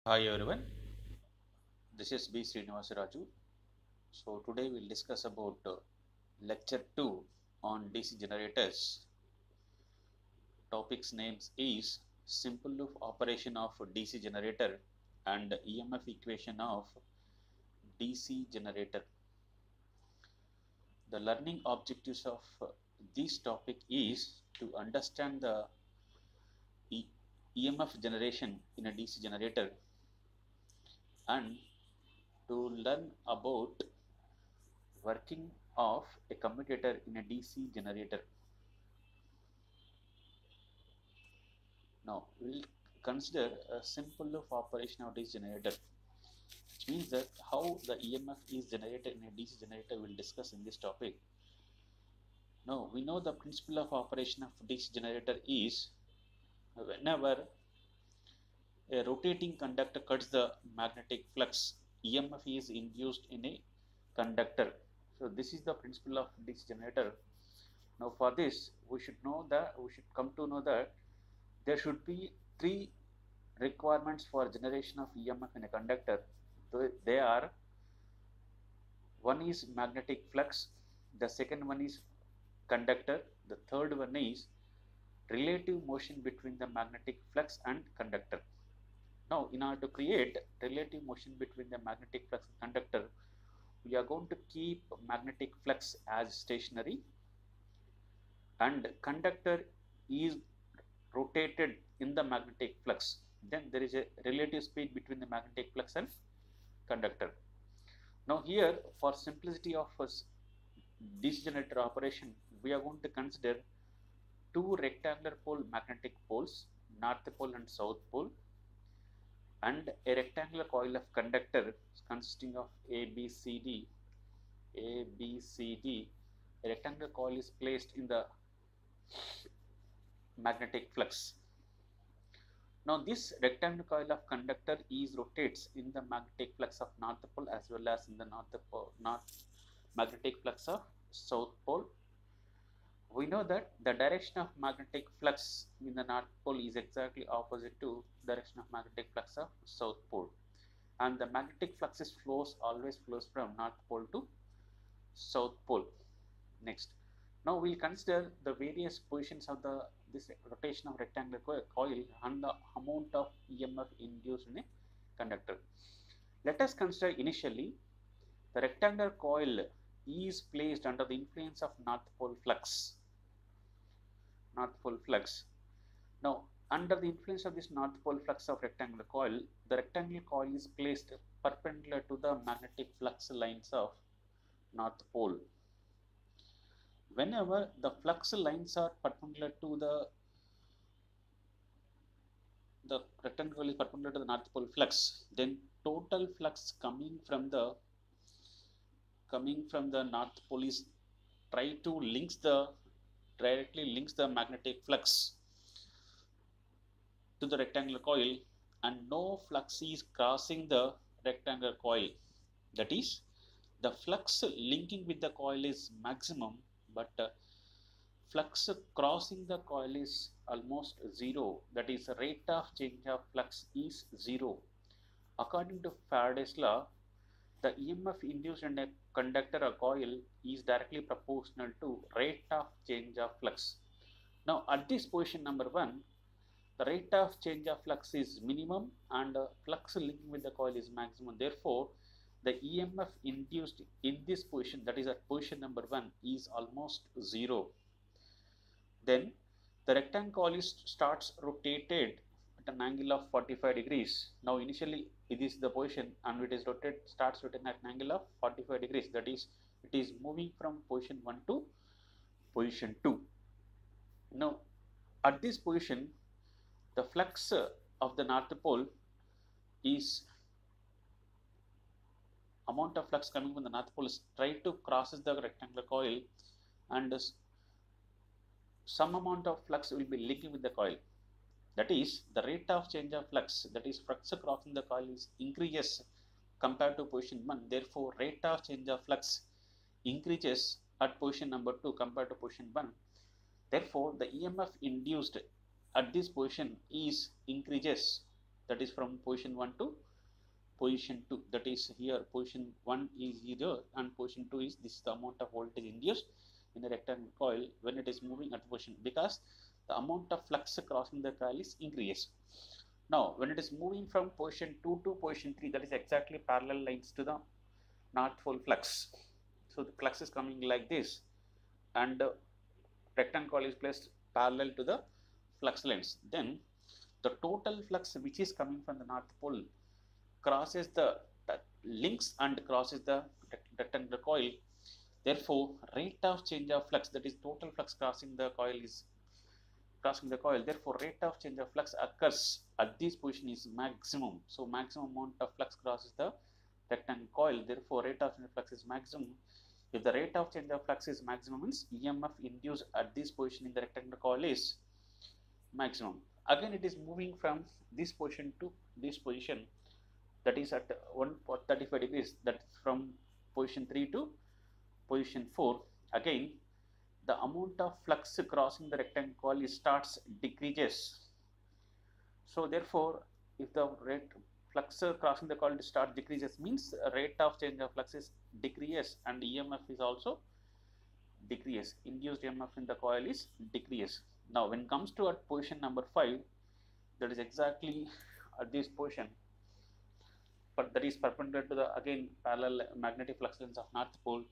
Hi everyone, this is B. Srinivasaraju. So today we'll discuss about lecture 2 on DC generators. Topic's names is simple loop operation of DC generator and EMF equation of DC generator. The learning objectives of this topic is to understand the EMF generation in a DC generator and to learn about working of a commutator in a DC generator. Now we'll consider a simple loop operation of DC generator, which means that how the EMF is generated in a DC generator we'll discuss in this topic. Now we know the principle of operation of DC generator is whenever a rotating conductor cuts the magnetic flux, EMF is induced in a conductor. So this is the principle of DC generator. Now for this we should come to know that there should be three requirements for generation of EMF in a conductor. They are: one is magnetic flux, the second one is conductor, the third one is relative motion between the magnetic flux and conductor. Now in order to create relative motion between the magnetic flux and conductor, we are going to keep magnetic flux as stationary and conductor is rotated in the magnetic flux. Then there is a relative speed between the magnetic flux and conductor. Now here, for simplicity of DC generator operation, we are going to consider two rectangular pole magnetic poles, north pole and south pole, and a rectangular coil of conductor consisting of A, B, C, D. A rectangular coil is placed in the magnetic flux. Now this rectangular coil of conductor rotates in the magnetic flux of north pole as well as in the north magnetic flux of south pole. We know that the direction of magnetic flux in the north pole is exactly opposite to direction of magnetic flux of south pole, and the magnetic flux always flows from north pole to south pole. Next, now we'll consider the various positions of this rotation of rectangular coil and the amount of EMF induced in a conductor. Let us consider initially the rectangular coil is placed under the influence of north pole flux. Now under the influence of this north pole flux of rectangular coil, the rectangular coil is placed perpendicular to the magnetic flux lines of north pole. Whenever the flux lines are perpendicular to the rectangular coil is perpendicular to the north pole flux, then total flux coming from the north pole is directly links the magnetic flux to the rectangular coil, and no flux is crossing the rectangular coil. That is, the flux linking with the coil is maximum, but flux crossing the coil is almost zero. That is, the rate of change of flux is zero. According to Faraday's law, the EMF induced in a conductor or coil is directly proportional to rate of change of flux. Now at this position number 1, the rate of change of flux is minimum and flux linking with the coil is maximum. Therefore, the EMF induced in this position, that is at position number 1, is almost zero. Then the rectangular coil starts rotated at an angle of 45 degrees. Now initially it is the position and it is starts rotating at an angle of 45 degrees. That is, it is moving from position 1 to position 2. Now at this position, the flux of the north pole is amount of flux coming from the north pole crosses the rectangular coil, and some amount of flux will be linking with the coil. That is, the rate of change of flux, that is flux crossing the coil, increases compared to position 1. Therefore, rate of change of flux increases at position number 2 compared to position 1. Therefore, the EMF induced at this position increases that is from position 1 to position 2. That is here position 1 is here and position 2 is this is the amount of voltage induced in a rectangle coil when it is moving at position, because the amount of flux crossing the coil is increased. Now when it is moving from position 2 to position 3, that is exactly parallel lines to the north pole flux. So the flux is coming like this, and rectangle coil is placed parallel to the flux lines. Then the total flux which is coming from the north pole crosses the links and crosses the rectangular coil. Therefore, rate of change of flux, that is total flux crossing the coil, is crossing the coil. Therefore, rate of change of flux occurs at this position is maximum. So maximum amount of flux crosses the rectangle coil. Therefore, rate of change of flux is maximum. If the rate of change of flux is maximum, means EMF induced at this position in the rectangular coil is maximum. Again, it is moving from this position to this position, that is at 135 degrees, that from position 3 to position 4. Again, the amount of flux crossing the rectangle coil starts decreases. So therefore, if the rate flux crossing the coil start decreases, means rate of change of flux is decreases and EMF is also decrease. Induced EMF in the coil is decrease. Now when it comes to at position number 5, that is exactly at this position, but that is perpendicular to the again parallel magnetic flux lines of north pole.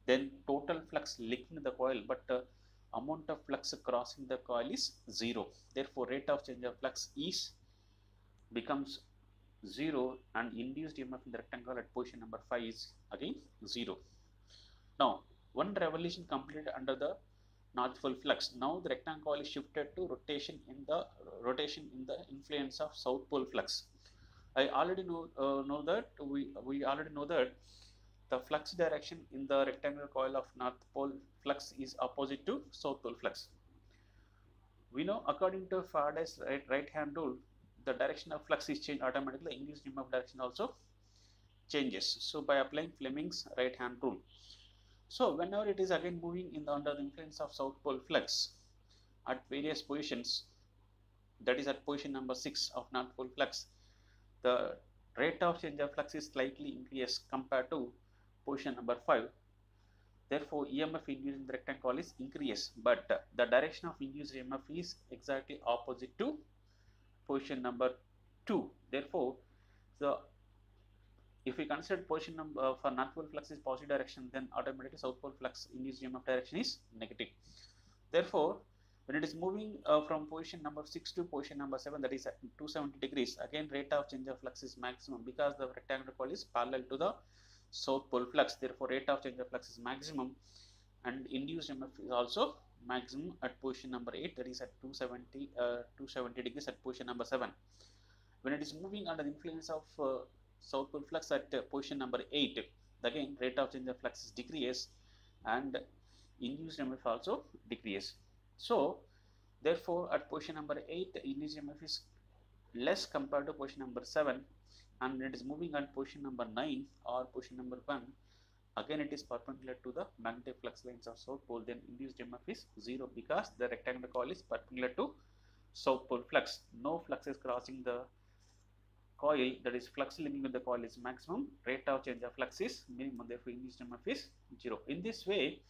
Then total flux linking the coil, but amount of flux crossing the coil is 0. Therefore, rate of change of flux is becomes 0 and induced EMF in the rectangle at position number 5 is again 0. Now, one revolution completed under the north pole flux. Now the rectangle coil is shifted to rotation in the influence of south pole flux. I already know that we already know that the flux direction in the rectangular coil of north pole flux is opposite to south pole flux. We know according to Faraday's right hand rule, the direction of flux is changed automatically. The induced EMF direction also changes. So by applying Fleming's right hand rule, so whenever it is again moving under the influence of south pole flux at various positions, that is at position number 6 of north pole flux, the rate of change of flux is slightly increased compared to position number 5. Therefore, EMF induced in the rectangle coil is increased, but the direction of induced EMF is exactly opposite to position number 2. Therefore, if we consider position number for north pole flux is positive direction, then automatically south pole flux induced EMF direction is negative. Therefore, when it is moving from position number 6 to position number 7, that is at 270 degrees, again rate of change of flux is maximum because the rectangular coil is parallel to the south pole flux. Therefore, rate of change of flux is maximum and induced EMF is also maximum at position number 8, that is at 270 degrees at position number 7. When it is moving under the influence of south pole flux at position number 8, again rate of change of flux is decrease and induced EMF also decrease. So therefore, at position number 8, the induced EMF is less compared to position number 7, and when it is moving at position number 9 or position number 1, again it is perpendicular to the magnetic flux lines of south pole, then induced EMF is 0 because the rectangular coil is perpendicular to south pole flux. No flux is crossing the coil, that is flux linking with the coil is maximum, rate of change of flux is minimum, therefore induced EMF is 0. In this way,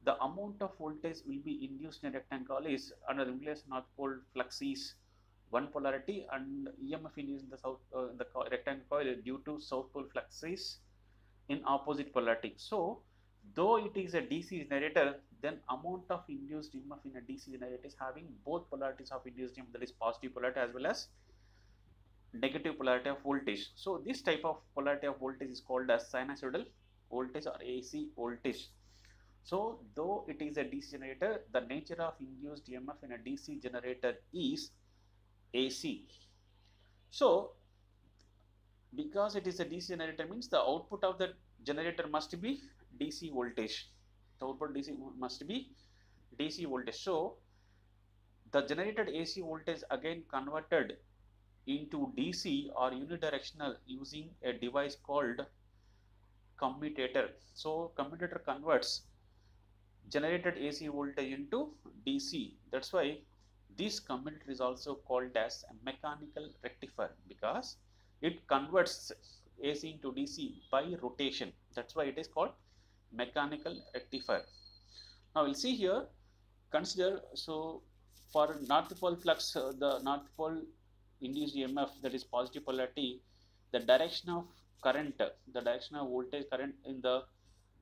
the amount of voltage will be induced in a rectangle coil is under the influence of north pole flux is one polarity, and EMF induced in the rectangle coil due to south pole flux is in opposite polarity. So though it is a DC generator, then amount of induced EMF in a DC generator is having both polarities of induced EMF, that is positive polarity as well as negative polarity of voltage. So this type of polarity of voltage is called as sinusoidal voltage or AC voltage. So though it is a DC generator, the nature of induced EMF in a DC generator is AC. So because it is a DC generator, means the output of the generator must be DC voltage. The output DC must be DC voltage. So the generated AC voltage again converted into DC or unidirectional using a device called commutator. So commutator converts generated AC voltage into DC. That's why This commutator is also called as a mechanical rectifier because it converts AC into DC by rotation. That's why it is called mechanical rectifier. Now we'll see here, consider, so for north pole flux, the north pole induced EMF, that is positive polarity, the direction of current, the direction of voltage current in the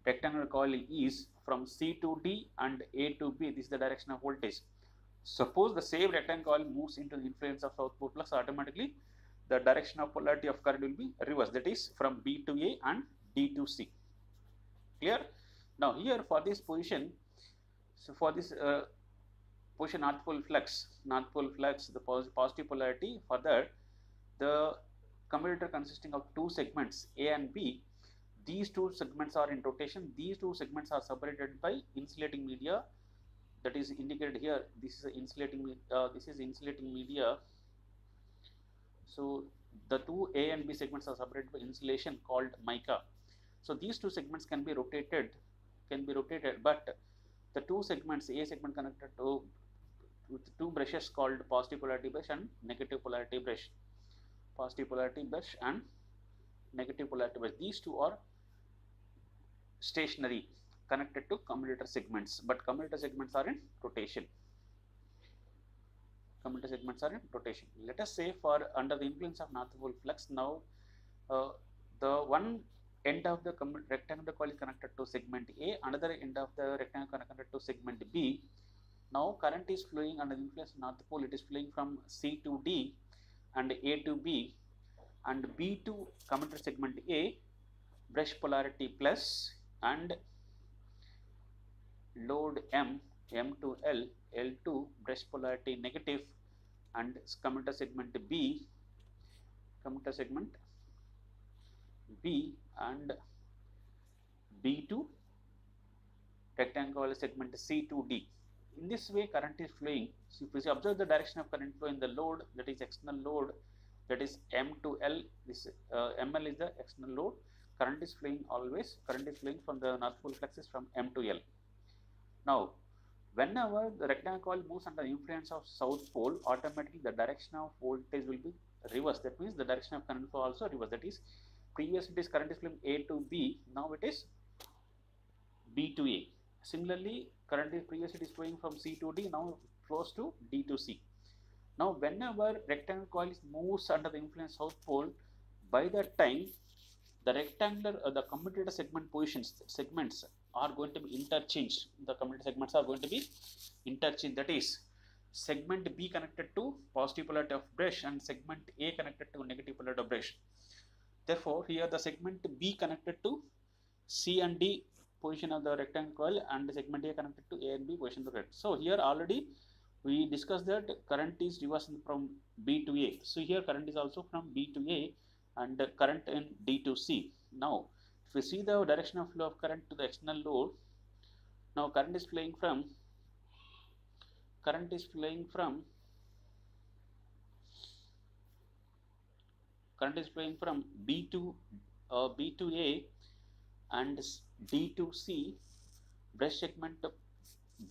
rectangular coil is from C to D and A to B. This is the direction of voltage. Suppose the same rectangular coil moves into the influence of south pole flux, automatically the direction of polarity of current will be reversed, that is from B to A and D to C. Clear? Now here for this position, so for this position north pole flux, the positive polarity, for that the commutator consisting of two segments A and B, these two segments are in rotation. These two segments are separated by insulating media, that is indicated here. This is insulating media. So the two A and B segments are separated by insulation called mica. So these two segments can be rotated, but the two segments, A segment connected to with two brushes called positive polarity brush and negative polarity brush. Positive polarity brush and negative polarity brush. These two are stationary, connected to commutator segments, but commutator segments are in rotation. Commutator segments are in rotation. Let us say for under the influence of north pole flux, now the one end of the rectangular coil is connected to segment A, another end of the rectangle connected to segment B. Now current is flowing under the influence of north pole. It is flowing from C to D and A to B and B to commutator segment A, brush polarity plus, and load M, M to L, L to brush polarity negative, and commutator segment B, and B to rectangular segment C to D. In this way current is flowing. So if you observe the direction of current flow in the load, that is external load, that is M to L, this ML is the external load. Current is flowing always, current is flowing from the north pole flux from M to L. Now whenever the rectangular coil moves under the influence of south pole, automatically the direction of voltage will be reversed. That means the direction of current flow also reversed. That is, previously it is current is flowing A to B, now it is B to A. Similarly, current is previously it is flowing from C to D, now flows to D to C. Now whenever rectangular coil moves under the influence of south pole, by that time the rectangular the commutator segment segments are going to be interchanged. The commutator segments are going to be interchanged. That is, segment B connected to positive polarity of brush and segment A connected to negative polarity of brush. Therefore, here the segment B connected to C and D position of the rectangular coil and segment A connected to A and B position of the red. So here already we discussed that current is reversed from B to A. So here current is also from B to A and current in D to C. Now if we see the direction of flow of current to the external load, now current is flowing from B to A and D to C, brush segment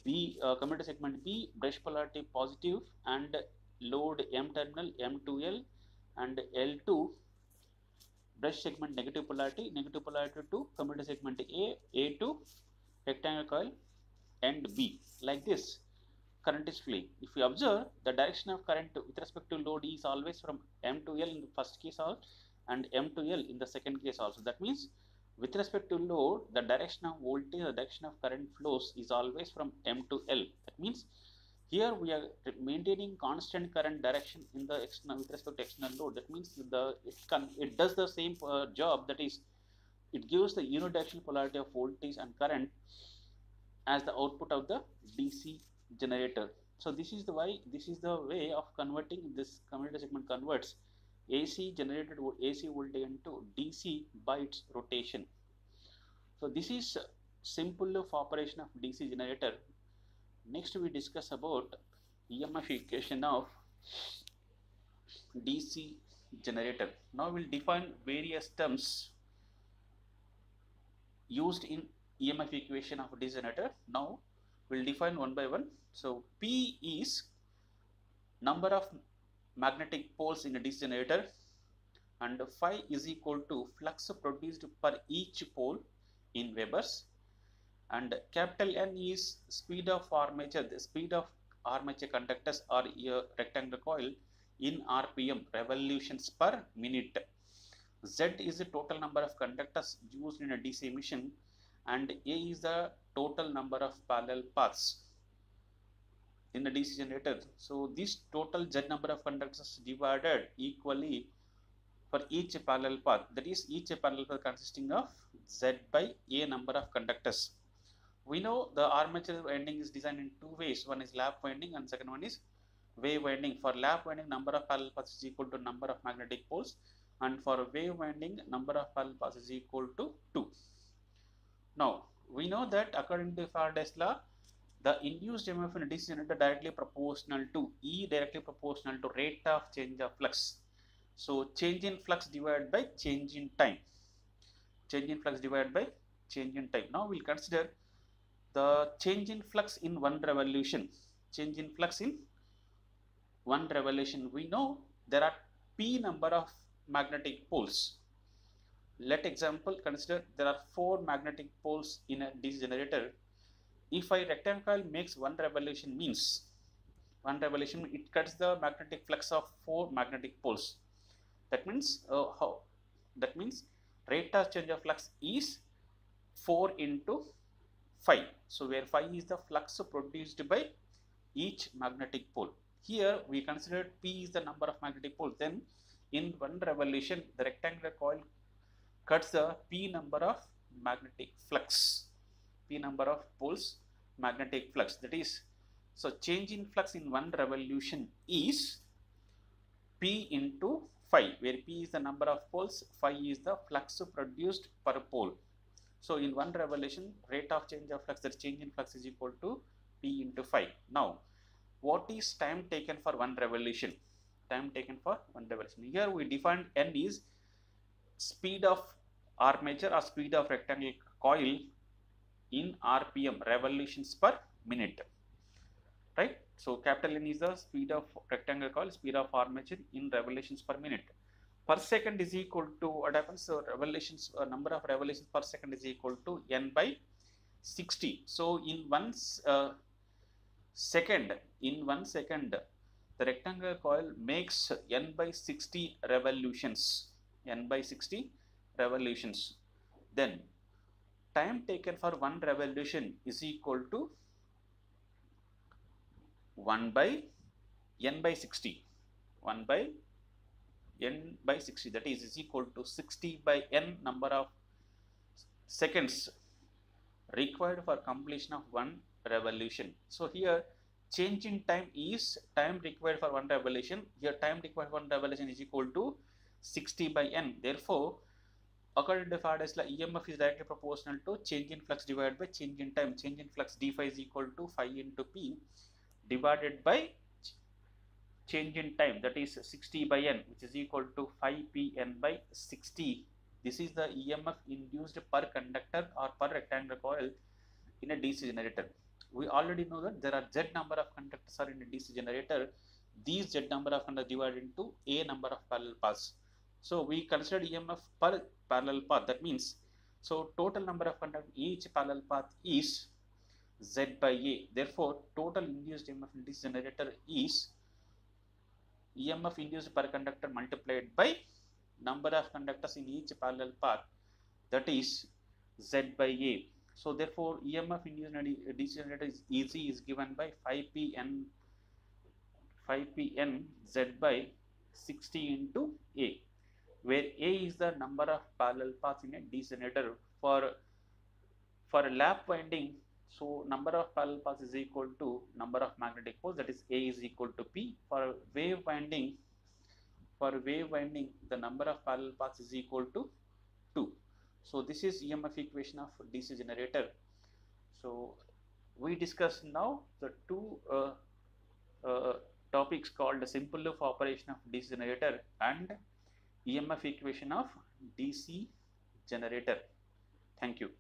B, commutator segment B, brush polarity positive, and load M terminal M to L and L to brush segment negative polarity to commutator segment A to rectangular coil and B. Like this current is flowing. If you observe, the direction of current with respect to load is always from M to L in the first case also and M to L in the second case also. That means with respect to load, the direction of voltage, the direction of current flows is always from M to L. That means here we are maintaining constant current direction in the external with respect to external load. That means it does the same job, that is, it gives the unidirectional polarity of voltage and current as the output of the DC generator. So this is the way of converting. This commutator segment converts AC generated AC voltage into DC by its rotation. So this is simple of operation of DC generator. Next we discuss about EMF equation of DC generator. Now we'll define various terms used in EMF equation of DC generator. Now we'll define one by one. So P is number of magnetic poles in a DC generator, and phi is equal to flux produced per each pole in Webers, and capital N is speed of armature, the speed of armature conductors or a rectangular coil in RPM, revolutions per minute. Z is the total number of conductors used in a DC emission, and A is the total number of parallel paths in a DC generator. So this total Z number of conductors divided equally for each parallel path, that is each parallel path consisting of Z by A number of conductors. We know the armature winding is designed in two ways. One is lap winding and second one is wave winding. For lap winding, number of parallel paths is equal to number of magnetic poles, and for wave winding, number of parallel paths is equal to 2. Now we know that according to Faraday's law, the induced EMF in a DC generator directly proportional to E, directly proportional to rate of change of flux. So change in flux divided by change in time. Change in flux divided by change in time. Now we'll consider the change in flux in one revolution. Change in flux in one revolution. We know there are P number of magnetic poles. Let example consider there are 4 magnetic poles in a DC generator. If a rectangular coil makes one revolution, means one revolution, it cuts the magnetic flux of 4 magnetic poles. That means that means rate of change of flux is 4 into phi. So where phi is the flux produced by each magnetic pole. Here we considered P is the number of magnetic poles. Then in one revolution, the rectangular coil cuts the P number of magnetic flux. P number of poles magnetic flux. That is, so change in flux in one revolution is P into phi, where P is the number of poles, phi is the flux produced per pole. So in one revolution, rate of change of flux, that change in flux, is equal to P into phi. Now, what is time taken for one revolution? Time taken for one revolution. Here we defined N is speed of armature or speed of rectangular coil in RPM, revolutions per minute. Right? So capital N is the speed of rectangular coil, speed of armature in revolutions per minute. Per second is equal to, what happens? So revolutions, number of revolutions per second is equal to N by 60. So in one second, the rectangular coil makes N by 60 revolutions. N by 60 revolutions. Then time taken for one revolution is equal to 1 by N by 60. 1 by N by 60, that is equal to 60 by N number of seconds required for completion of one revolution. So here change in time is time required for one revolution. Here time required for one revolution is equal to 60 by N. Therefore, according to Faraday's law, EMF is directly proportional to change in flux divided by change in time. Change in flux d phi is equal to phi into P divided by change in time, that is 60 by N, which is equal to 5Pn by 60. This is the EMF induced per conductor or per rectangular coil in a DC generator. We already know that there are Z number of conductors are in a DC generator. These Z number of conductors divided into A number of parallel paths. So we consider EMF per parallel path. That means, so total number of conductors each parallel path is Z by A. Therefore, total induced EMF in DC generator is EMF induced per conductor multiplied by number of conductors in each parallel path, that is Z by A. So therefore, EMF induced in a DC generator is given by 5Pn Z by 60 into A, where A is the number of parallel paths in a DC generator. For a lap winding, so number of parallel paths is equal to number of magnetic poles, that is A is equal to P. For wave winding, the number of parallel paths is equal to 2. So this is EMF equation of DC generator. So we discussed now the two topics called the simple loop operation of DC generator and EMF equation of DC generator. Thank you.